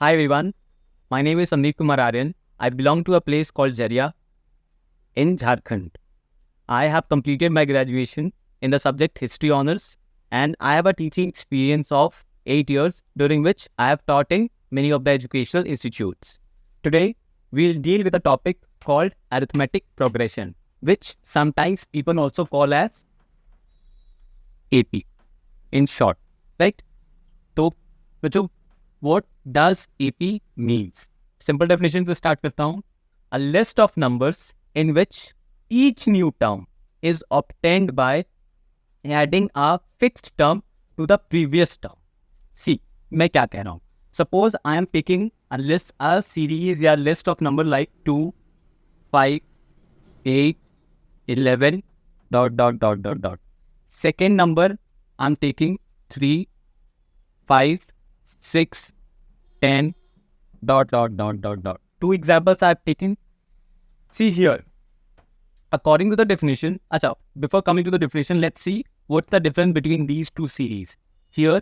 Hi everyone, my name is Sandeep Kumar Aryan. I belong to a place called Jaria in Jharkhand. I have completed my graduation in the subject History Honours and I have a teaching experience of 8 years during which I have taught in many of the educational institutes. Today, we'll deal with a topic called arithmetic progression, which sometimes people also call as AP in short, right? तो बच्चों, what does AP means? Simple definition से start करता हूँ. A list of numbers in which each new term is obtained by adding a fixed term to the previous term. See, मैं क्या कह रहा हूँ? Suppose I am taking a series या list of number like 2, 5, 8, 11, ... Second number I'm taking 3, 5, 6, 10, ... Two examples I've taken. See here, according to the definition, before coming to the definition, let's see what's the difference between these two series. Here,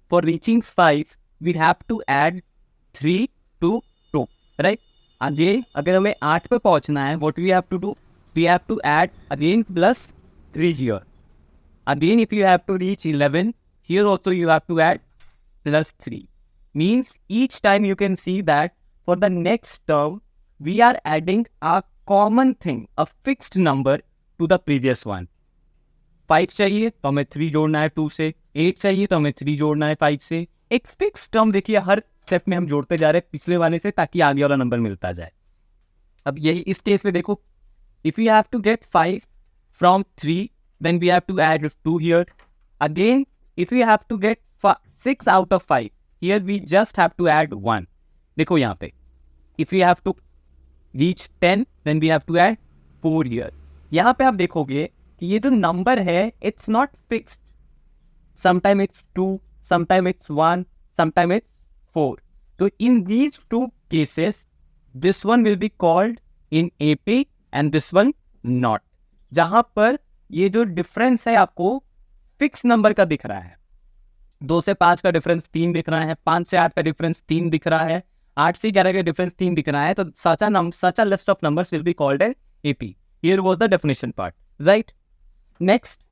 for reaching 5, we have to add 3 to 2, right? Again, अगर हमें 8 पे पहुंचना है, what we have to do? We have to add again plus 3 here. Again, if you have to reach 11, here also you have to add plus 3. Means each time you can see that for the next term, we are adding a common thing, a fixed number to the previous one. 5 चाहिए तो हमें 3 जोड़ना है 2 से, 8 चाहिए तो हमें 3 जोड़ना है 5 से. एक फिक्स टर्म देखिए हर स्टेप में हम जोड़ते जा रहे हैं पिछले वाले से ताकि आगे वाला नंबर मिलता जाए. अब यही इस केस में देखो, if we have to get 5 from 3, then we have to add 2 here. Again, if we have to get 6 out of 5, here we just have to add 1. देखो यहाँ पे, if we have to reach 10, then we have to add 4 here. यहाँ पे आप देखोगे कि ये जो नंबर है, it's not fixed. Sometime it's 2, sometime it's 1, sometime it's 4. So in these two cases, this one will be called in AP and this one not. जहाँ पर ये जो डिफरेंस है आपको फिक्स नंबर का दिख रहा है, 2 से 5 का डिफरेंस 3 दिख रहा है, 5 से 8 का डिफरेंस 3 दिख रहा है, 8 से 11 का डिफरेंस 3 दिख रहा है, तो such a list of numbers will be called as AP. Here was the definition part, right? Next,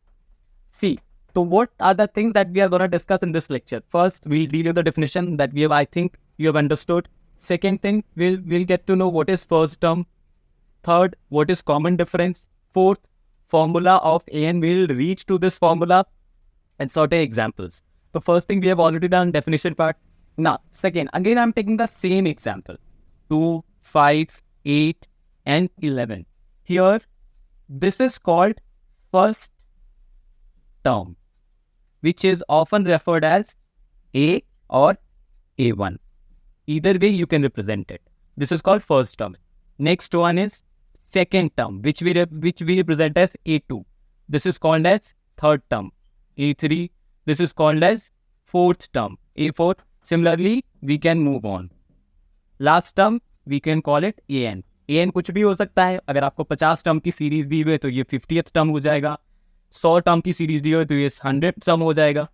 see, so what are the things that we are going to discuss in this lecture? First, we'll deal with the definition that we have, I think you have understood. Second thing, we'll get to know what is first term. Third, what is common difference. Fourth, formula of AN. We'll reach to this formula and certain examples. The first thing we have already done, definition part. Now, second, again I'm taking the same example. 2, 5, 8 and 11. Here, this is called first term, which is often referred as A or A1. Either way you can represent it. This is called first term. Next one is second term, which we represent as A2. This is called as third term. A3. This is called as fourth term. A4. Similarly, we can move on. Last term, we can call it AN. AN कुछ भी हो सकता है. अगर आपको 50 term की series दी हुई है तो ये 50th टर्म हो जाएगा. 100 टर्म की सीरीज दी हुई है तो ये 100th टर्म हो जाएगा.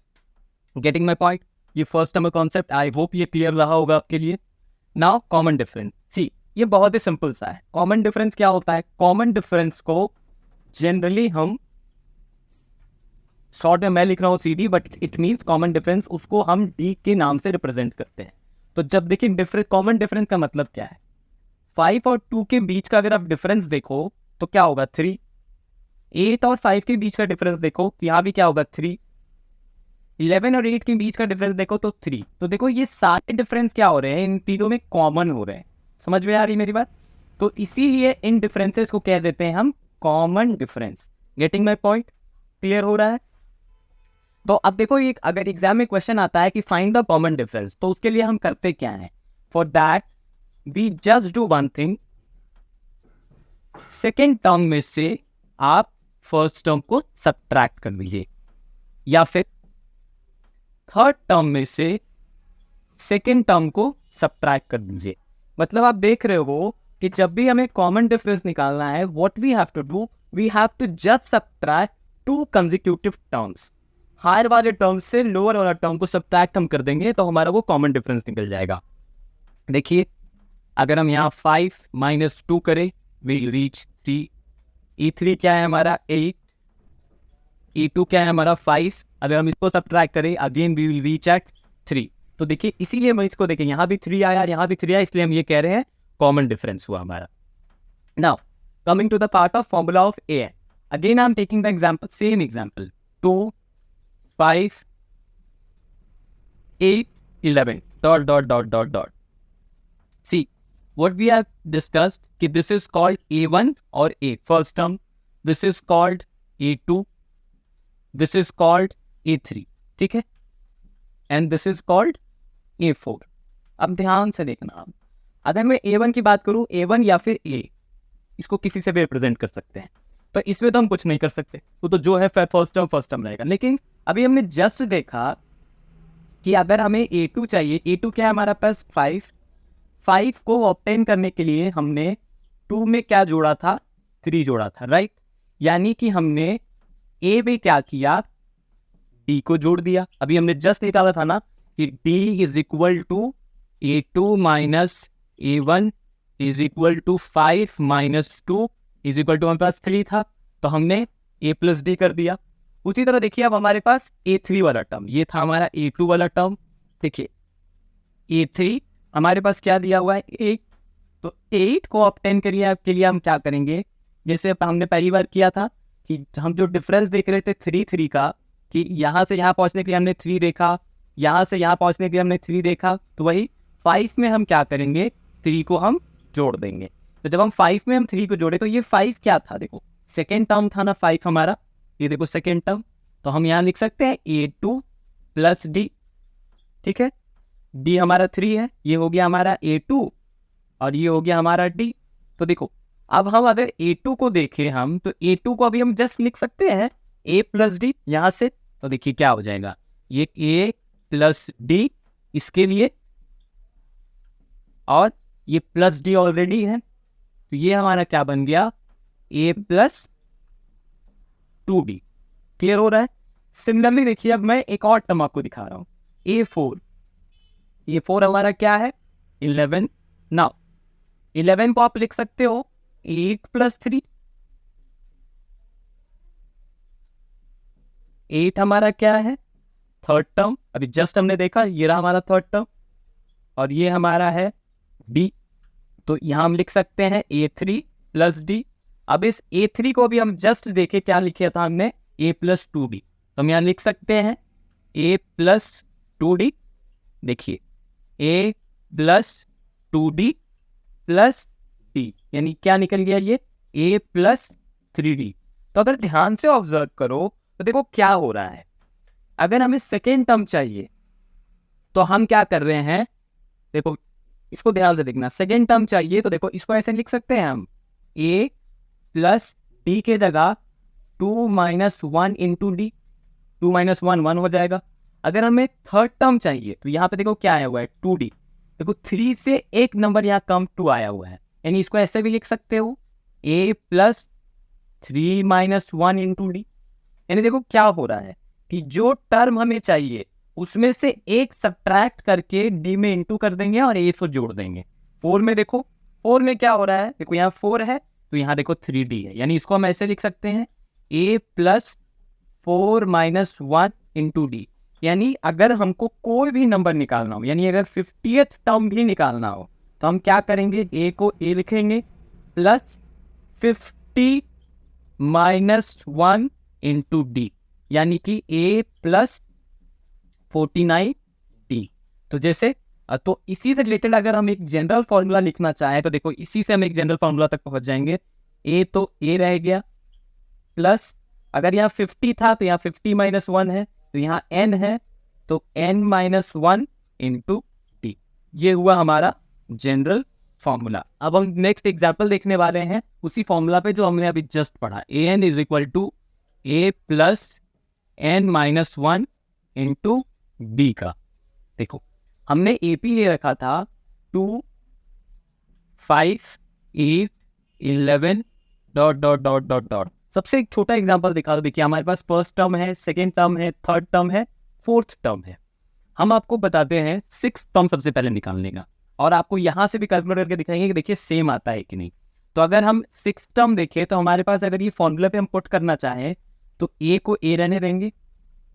Getting my point? ये first term concept, I hope ये क्लियर रहा होगा आपके लिए. Now common difference. सी, ये बहुत ही सिंपल सा है. कॉमन डिफरेंस क्या होता है? कॉमन डिफरेंस को जनरली हम शॉर्ट में, मैं लिख रहा हूँ CD, but it means common difference, उसको हम D के नाम से रिप्रेजेंट करते हैं. तो जब देखिए कॉमन डिफरेंस का मतलब क्या है, 5 और 2 के बीच का अगर आप डिफरेंस देखो तो क्या होगा 3. 8 और 5 के बीच का डिफरेंस देखो तो यहाँ भी क्या होगा 3. 11 और 8 के बीच का डिफरेंस देखो तो 3. तो देखो ये सारे डिफरेंस क्या हो रहे हैं, इन तीनों में कॉमन हो रहे हैं. समझ में आ रही मेरी बात? तो इसीलिए इन डिफरेंसेस को कह देते हैं हम common difference. Getting my point? Clear हो रहा है? तो अब देखो, ये अगर एग्जाम में क्वेश्चन आता है कि फाइंड द कॉमन डिफरेंस, तो उसके लिए हम करते क्या है? For that we just do one thing. Second term में से आप फर्स्ट टर्म को सब्ट्रैक्ट कर लीजिए, या फिर थर्ड टर्म में से सेकेंड टर्म को सब्ट्रैक्ट कर दीजिए. मतलब आप देख रहे हो कि जब भी हमें कॉमन डिफरेंस निकालना है, what we have to do, we have to just subtract 2 consecutive terms. Higher वाले टर्म से लोअर वाला टर्म को सब्ट्रैक्ट हम कर देंगे तो हमारा वो कॉमन डिफरेंस निकल जाएगा. देखिए अगर हम यहाँ 5 माइनस 2 करें विल रीच 3। E3 क्या है हमारा 8, E2 क्या है हमारा 5। अगर हम इसको सब्ट्रैक्ट करें again we will reach at 3। तो देखिए इसीलिए हम इसको देखें, यहाँ भी 3 आया, यहाँ भी 3 आया, इसलिए हम ये कह रहे हैं कॉमन डिफरेंस हुआ हमारा। Now coming to the part of formula of an, again I am taking the example, same example 2 5 8 11 dot dot dot dot dot. See what we have discussed कि this is called a1 और a first term, this is called a2, this is called a3, ठीक है, and this is called a4। अब ध्यान से देखना, आप अगर मैं a1 की बात करूं, a1 या फिर a, इसको किसी से भी रिप्रेजेंट कर सकते हैं, तो इसमें तो हम कुछ नहीं कर सकते, तो जो है फर्स्ट टर्म रहेगा। लेकिन अभी हमने जस्ट देखा कि अगर हमें a2 चाहिए, a2 क्या है हमारा पास 5 को ऑब्टेन करने के लिए हमने 2 में क्या जोड़ा था, 3 जोड़ा था, राइट। यानी कि हमने a में क्या किया, d को जोड़ दिया। अभी हमने जस्ट निकाला था ना कि d is equal to a2 minus a1 is equal to 5 minus 2 is equal to हमारे पास 3 था, तो हमने a प्लस d कर दिया। उसी तरह देखिए अब हमारे पास a3 वाला टर्म, ये था हमारा a2 वाला टर्म। देखिए a3 हमारे पास क्या दिया हुआ है 8, तो 8 को ऑब्टेन करिए के लिए हम क्या करेंगे, जैसे हमने पहली बार किया था कि हम जो डिफरेंस देख रहे थे 3 का, कि यहाँ से यहाँ पहुँचने के लिए हमने 3 देखा, यहाँ से यहाँ पहुँचने के लिए हमने 3 देखा, तो वही 5 में हम क्या करेंगे, 3 को हम जोड़ देंगे। तो जब हम 5 में हम 3 को जोड़े तो ये 5 क्या था, देखो सेकेंड टर्म था ना 5 हमारा, ये देखो सेकेंड टर्म, तो हम यहाँ लिख सकते हैं a2 प्लस d, ठीक है, d हमारा 3 है, ये हो गया हमारा a2 और ये हो गया हमारा d। तो देखो अब हम अगर a2 को देखें हम, तो a2 को अभी हम जस्ट लिख सकते हैं a प्लस डी यहाँ से, तो देखिए क्या हो जाएगा, ये a प्लस डी इसके लिए, और ये प्लस डी ऑलरेडी है, तो ये हमारा क्या बन गया a प्लस 2d। क्लियर हो रहा है। सिमिलरली देखिए अब मैं एक और टर्म आपको दिखा रहा हूं, a4, ये 4 हमारा क्या है 11। नाउ 11 को आप लिख सकते हो 8 प्लस 3, 8 हमारा क्या है थर्ड टर्म, अभी जस्ट हमने देखा ये रहा हमारा थर्ड टर्म, और ये हमारा है d, तो यहां हम लिख सकते हैं a3 प्लस d। अब इस a3 को भी हम जस्ट देखे क्या लिखा था हमने a प्लस 2d, तो हम यहां लिख सकते हैं a प्लस 2d, देखिए a plus 2d plus d, यानी क्या निकल गया ये a प्लस 3d। तो अगर ध्यान से ऑब्जर्व करो तो देखो क्या हो रहा है, अगर हमें सेकेंड टर्म चाहिए तो हम क्या कर रहे हैं, देखो इसको ध्यान से देखना, सेकेंड टर्म चाहिए तो देखो इसको ऐसे लिख सकते हैं हम a प्लस d के जगह 2 माइनस 1 इंटू डी, 2 माइनस 1 1 हो जाएगा। अगर हमें थर्ड टर्म चाहिए तो यहाँ पे देखो क्या आया हुआ है 2d, देखो 3 से एक नंबर यहाँ कम 2 आया हुआ है, यानी इसको ऐसे भी लिख सकते हो a plus 3 minus 1 into D. यानी देखो क्या हो रहा है कि जो टर्म हमें चाहिए उसमें से एक सब्ट्रैक्ट करके d में इंटू कर देंगे और a को जोड़ देंगे। 4 में देखो 4 में क्या हो रहा है, देखो यहाँ 4 है तो यहाँ देखो 3d है, यानी इसको हम ऐसे लिख सकते हैं a plus 4 minus 1 into D. यानी अगर हमको कोई भी नंबर निकालना हो, यानी अगर 50th टर्म भी निकालना हो तो हम क्या करेंगे, a को a लिखेंगे प्लस 50 माइनस 1 इंटू डी, यानी कि a प्लस 49d। तो जैसे तो इसी से रिलेटेड अगर हम एक जनरल फॉर्मूला लिखना चाहें तो देखो इसी से हम एक जनरल फॉर्मूला तक पहुंच जाएंगे। a तो a रह गया प्लस, अगर यहाँ 50 था तो यहाँ 50 माइनस 1 है, तो यहाँ n है तो n माइनस 1 इंटू डी। ये हुआ हमारा जनरल फॉर्मूला। अब हम नेक्स्ट एग्जाम्पल देखने वाले हैं उसी फॉर्मूला पे जो हमने अभी जस्ट पढ़ा, an is equal to a plus n minus 1 into D का। देखो हमने AP ले रखा था 2 5 8 11 dot dot dot dot dot. सबसे एक छोटा एग्जांपल दिखा दो, देखिए हमारे पास फर्स्ट टर्म है, सेकेंड टर्म है, थर्ड टर्म है, फोर्थ टर्म है। हम आपको बताते हैं सिक्स टर्म सबसे पहले निकालने का। और आपको यहाँ से भी कैलकुलेट करके दिखाएंगे कि देखिए सेम आता है कि नहीं। तो अगर हम 6 टर्म देखें तो हमारे पास अगर ये फॉर्मूला पे हम पुट करना चाहें तो ए को ए रहने देंगे,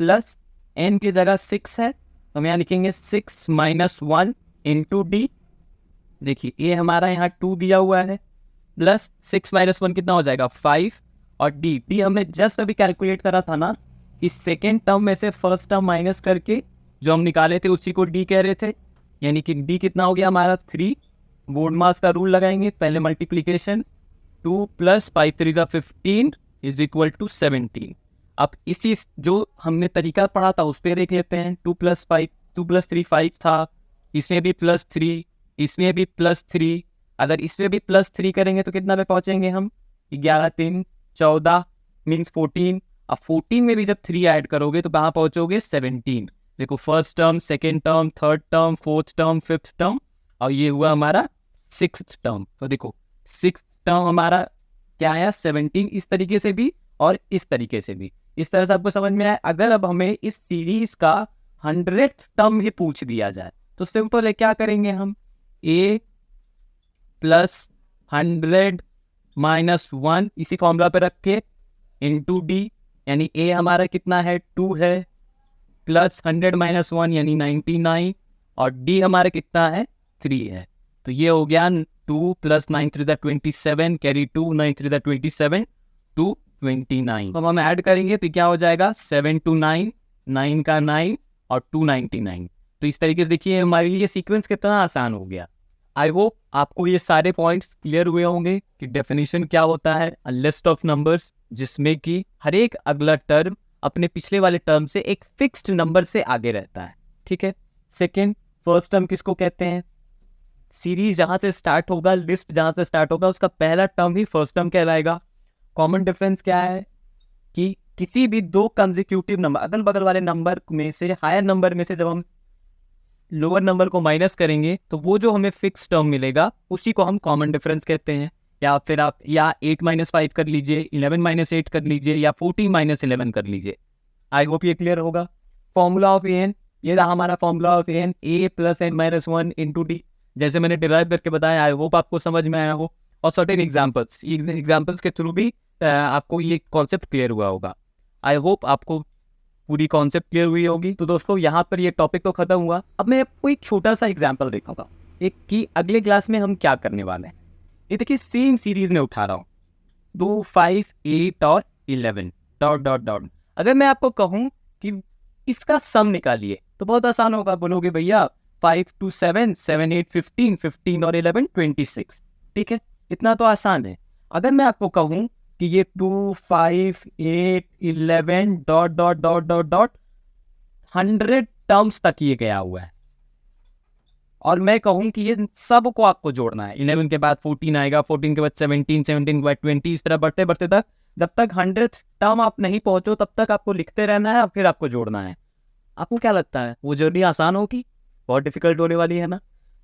प्लस एन की जगह 6 है तो हम यहाँ लिखेंगे 6 माइनस 1 इंटू डी। देखिए ए हमारा यहाँ 2 दिया हुआ है, प्लस 6 माइनस 1 कितना हो जाएगा 5, और डी हमने जस्ट अभी कैलकुलेट करा था ना, इस सेकेंड टर्म में से फर्स्ट टर्म माइनस करके जो हम निकाले थे उसी को डी कह रहे थे, यानी कि डी कितना हो गया हमारा 3। बोर्ड मास का रूल लगाएंगे, पहले multiplication 2 plus 5 3 15 is equal to 17। अब इसी जो हमने तरीका पढ़ा था उस पर देख लेते हैं। 2 प्लस 3 5 था, इसमें भी प्लस 3, इसमें भी प्लस 3। अगर इसमें भी प्लस 3 करेंगे तो कितना पे पहुंचेंगे हम, 11 3 14 मीन्स 14। अब 14 में भी जब 3 ऐड करोगे तो कहाँ पहुंचोगे 17। देखो first term, second term, third term, fourth term, fifth term, और ये हुआ हमारा 6th टर्म। तो देखो 6th टर्म हमारा क्या आया 17, इस तरीके से भी और इस तरीके से भी। इस तरह से आपको समझ में आया। अगर अब हमें इस सीरीज का 100th टर्म ही पूछ दिया जाए तो सिंपल है, क्या करेंगे हम, a प्लस 100 माइनस 1 इसी फॉर्मूला पे रख के इंटू डी, यानी a हमारा कितना है 2 है, प्लस 100 माइनस 1 यानी 99, और d हमारा कितना है 3 है। तो ये हो गया 2 प्लस 9 3 27, कैरी 2 9 3 27 2 29। तो हम ऐड करेंगे तो क्या हो जाएगा 7 2 9, 9 का 9 और 299। तो इस तरीके से देखिए हमारे लिए सीक्वेंस कितना आसान हो गया। आई होप आपको ये सारे पॉइंट्स क्लियर हुए होंगे कि डेफिनेशन क्या होता है, अ लिस्ट ऑफ नंबर्स जिसमें कि हर एक अगला टर्म अपने पिछले वाले टर्म से एक फिक्स्ड नंबर से आगे रहता है। ठीक है। सेकेंड, फर्स्ट टर्म किसको कहते हैं, सीरीज जहां से स्टार्ट होगा, लिस्ट जहां से स्टार्ट होगा उसका पहला टर्म ही फर्स्ट टर्म कहलाएगा। कॉमन डिफरेंस क्या है कि किसी भी दो कंसेक्यूटिव नंबर, अगल बगल वाले नंबर में से, हायर नंबर में से जब हम लोअर नंबर को माइनस करेंगे तो वो जो हमें फिक्स टर्म मिलेगा उसी को हम कॉमन डिफरेंस कहते हैं। या फिर आप या 8 माइनस 5 कर लीजिए, 11 माइनस 8 कर लीजिए, या 14 माइनस 11 कर लीजिए। आई होप ये क्लियर होगा। फॉर्मूला ऑफ एन, ये रहा हमारा formula of N, A plus N minus 1 into D, जैसे मैंने डिराइव करके बताया। आई होप आपको समझ में आया हो, और सर्टेन एग्जाम्पल्स के थ्रू भी आपको ये कॉन्सेप्ट क्लियर हुआ होगा। आई होप आपको पूरी कॉन्सेप्ट क्लियर हुई होगी। तो दोस्तों यहाँ पर ये टॉपिक तो खत्म हुआ। अब मैं आपको एक छोटा सा एग्जाम्पल दिखाऊंगा एक कि अगले क्लास में हम क्या करने वाले हैं। ये देखिए सेम सीरीज में उठा रहा हूँ 2 5 8 और 11 डॉट डॉट डॉट। अगर मैं आपको कहूँ कि इसका सम निकालिए तो बहुत आसान होगा। बोलोगे भैया 5 2 7 7 8 15 15 और 11 26। ठीक है, इतना तो आसान है। अगर मैं आपको कहूँ कि ये 2 5 8 11 dot dot dot dot dot 100 terms तक ये गया हुआ है, और मैं कहूँ कि ये सब को आपको जोड़ना है। 11 के बाद 14 आएगा, 14 के बाद 17, 17 के बाद 20, इस तरह बढ़ते बढ़ते तक जब तक 100th टर्म आप नहीं पहुंचो तब तक आपको लिखते रहना है और फिर आपको जोड़ना है। आपको क्या लगता है वो जर्नी आसान होगी, बहुत डिफिकल्ट होने वाली है ना?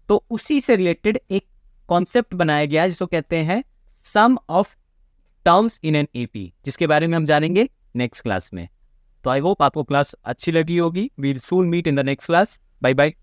तो उसी से रिलेटेड एक कॉन्सेप्ट बनाया गया है जिसको कहते हैं sum of terms in an AP, जिसके बारे में हम जानेंगे नेक्स्ट क्लास में। तो आई होप आपको क्लास अच्छी लगी होगी। We'll soon meet in the next class. Bye bye.